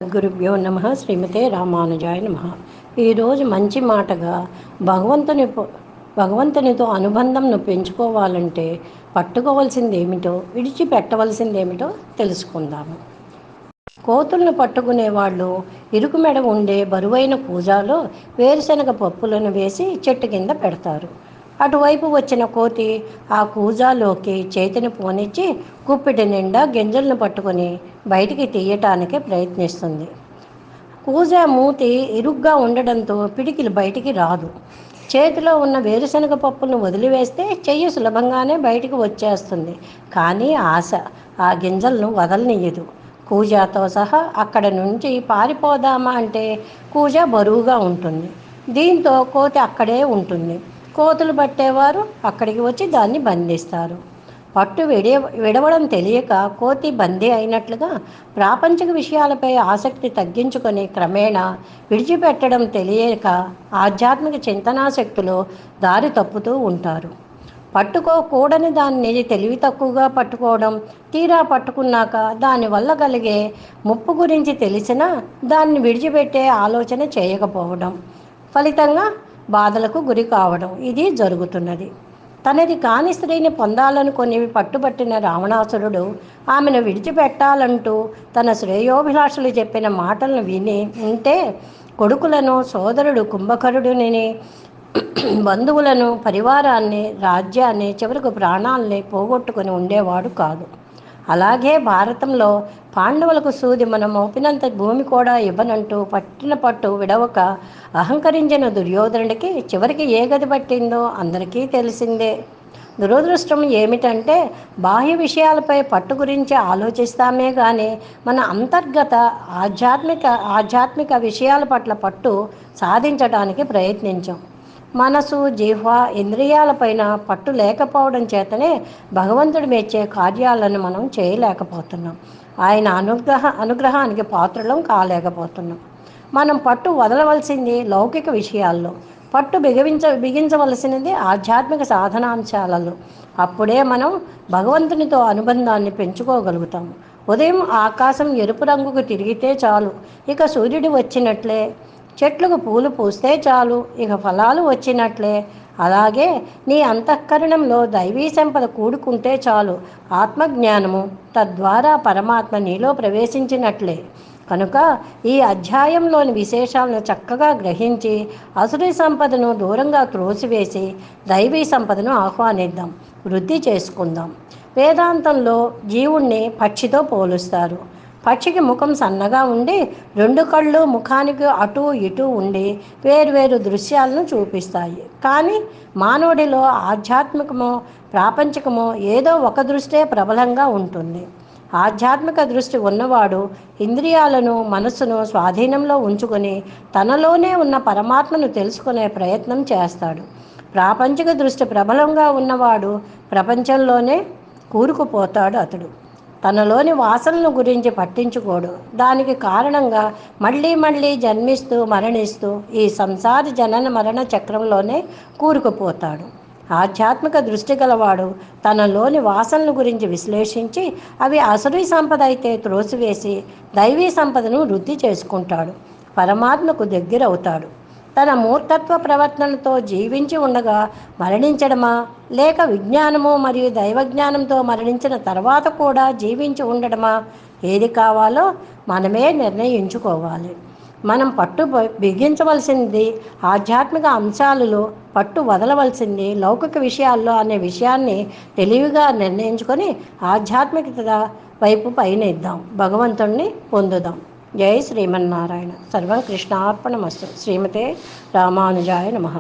గురుభ్యో నమ శ్రీమతే రామానుజాయ నమ. ఈరోజు మంచి మాటగా భగవంతునితో అనుబంధంను పెంచుకోవాలంటే పట్టుకోవాల్సింది ఏమిటో విడిచిపెట్టవలసిందేమిటో తెలుసుకుందాము. కోతులను పట్టుకునే వాళ్ళు ఇరుకు మెడ ఉండే బరువైన కూజాలో వేరుశనగ పప్పులను వేసి చెట్టు కింద పెడతారు. అటువైపు వచ్చిన కోతి ఆ కూజాలోకి చేతిని పోనిచ్చి గుప్పిటి నిండా గింజలను పట్టుకొని బయటికి తీయటానికి ప్రయత్నిస్తుంది. కూజా మూతి ఇరుగ్గా ఉండడంతో పిడికిలు బయటికి రాదు. చేతిలో ఉన్న వేరుశనగ పప్పులను వదిలివేస్తే చెయ్యి సులభంగానే బయటికి వచ్చేస్తుంది. కానీ ఆశ ఆ గింజలను వదలనియ్యదు. కూజాతో సహా అక్కడ నుంచి పారిపోదామా అంటే కూజా బరువుగా ఉంటుంది. దీంతో కోతి అక్కడే ఉంటుంది. కోతులు పట్టేవారు అక్కడికి వచ్చి దాన్ని బంధిస్తారు. పట్టు విడవడం తెలియక కోతి బందీ అయినట్లుగా ప్రాపంచిక విషయాలపై ఆసక్తి తగ్గించుకొని క్రమేణా విడిచిపెట్టడం తెలియక ఆధ్యాత్మిక చింతనాశక్తులు దారి తప్పుతూ ఉంటారు. పట్టుకోకూడని దాన్ని తెలివి తక్కువగా పట్టుకోవడం, తీరా పట్టుకున్నాక దానివల్ల కలిగే ముప్పు గురించి తెలిసినా దాన్ని విడిచిపెట్టే ఆలోచన చేయకపోవడం, ఫలితంగా బాధలకు గురి కావడం ఇది జరుగుతున్నది. తనది కాని స్త్రీని పొందాలనుకొని పట్టుబట్టిన రావణాసురుడు ఆమెను విడిచిపెట్టాలంటూ తన శ్రేయోభిలాషులు చెప్పిన మాటలను వింటే కొడుకులను, సోదరుడు కుంభకరుడుని, బంధువులను, పరివారాన్ని, రాజ్యాన్ని, చివరకు ప్రాణాలని పోగొట్టుకుని ఉండేవాడు కాదు. అలాగే భారతంలో పాండవులకు సూది మనం మోపినంత భూమి కూడా ఇవ్వనంటూ పట్టిన పట్టు విడవక అహంకరించిన దుర్యోధనుడికి చివరికి ఏ గది పట్టిందో అందరికీ తెలిసిందే. దురదృష్టం ఏమిటంటే బాహ్య విషయాలపై పట్టు గురించి ఆలోచిస్తామే కానీ మన అంతర్గత ఆధ్యాత్మిక విషయాల పట్ల పట్టు సాధించడానికి ప్రయత్నించాం. మనసు, జిహ్వ, ఇంద్రియాలపైన పట్టు లేకపోవడం చేతనే భగవంతుడు మెచ్చే కార్యాలను మనం చేయలేకపోతున్నాం. ఆయన అనుగ్రహానికి పాత్రలం కాలేకపోతున్నాం. మనం పట్టు వదలవలసింది లౌకిక విషయాల్లో, పట్టు బిగించవలసినది ఆధ్యాత్మిక సాధనాంశాలలో. అప్పుడే మనం భగవంతునితో అనుబంధాన్ని పెంచుకోగలుగుతాము. ఉదయం ఆకాశం ఎరుపు రంగుకు తిరిగితే చాలు, ఇక సూర్యుడు వచ్చినట్లే. చెట్లకు పూలు పూస్తే చాలు, ఇక ఫలాలు వచ్చినట్లే. అలాగే నీ అంతఃకరణంలో దైవీ సంపద కూడుకుంటే చాలు, ఆత్మజ్ఞానము, తద్వారా పరమాత్మ నీలో ప్రవేశించినట్లే. కనుక ఈ అధ్యాయంలోని విశేషాలను చక్కగా గ్రహించి అసురీ సంపదను దూరంగా త్రోసివేసి దైవీ సంపదను ఆహ్వానిద్దాం, వృద్ధి చేసుకుందాం. వేదాంతంలో జీవుణ్ణి పక్షితో పోలుస్తారు. పక్షికి ముఖం సన్నగా ఉండి రెండు కళ్ళు ముఖానికి అటు ఇటు ఉండి వేర్వేరు దృశ్యాలను చూపిస్తాయి. కానీ మానవుడిలో ఆధ్యాత్మికమో ప్రాపంచికమో ఏదో ఒక దృష్టే ప్రబలంగా ఉంటుంది. ఆధ్యాత్మిక దృష్టి ఉన్నవాడు ఇంద్రియాలను, మనస్సును స్వాధీనంలో ఉంచుకొని తనలోనే ఉన్న పరమాత్మను తెలుసుకునే ప్రయత్నం చేస్తాడు. ప్రాపంచిక దృష్టి ప్రబలంగా ఉన్నవాడు ప్రపంచంలోనే కూరుకుపోతాడు. అతడు తనలోని వాసనల గురించి పట్టించుకోడు. దానికి కారణంగా మళ్ళీ జన్మిస్తూ మరణిస్తూ ఈ సంసార జనన మరణ చక్రంలోనే కూరుకుపోతాడు. ఆధ్యాత్మిక దృష్టి గలవాడు తనలోని వాసనల గురించి విశ్లేషించి అవి అసురీ సంపద అయితే త్రోసివేసి దైవీ సంపదను వృద్ధి చేసుకుంటాడు, పరమాత్మకు దగ్గరవుతాడు. తన మూర్ఖత్వ ప్రవర్తనతో జీవించి ఉండగా మరణించడమా, లేక విజ్ఞానము మరియు దైవజ్ఞానంతో మరణించిన తర్వాత కూడా జీవించి ఉండడమా, ఏది కావాలో మనమే నిర్ణయించుకోవాలి. మనం పట్టు బిగించవలసింది ఆధ్యాత్మిక అంశాలలో, పట్టు వదలవలసింది లౌకిక విషయాల్లో అనే విషయాన్ని తెలివిగా నిర్ణయించుకొని ఆధ్యాత్మికత వైపు పయనిద్దాం, భగవంతుణ్ణి పొందుదాం. జై శ్రీమన్నారాయణ. సర్వం కృష్ణార్పణమస్తు. శ్రీమతే రామానుజాయ నమః.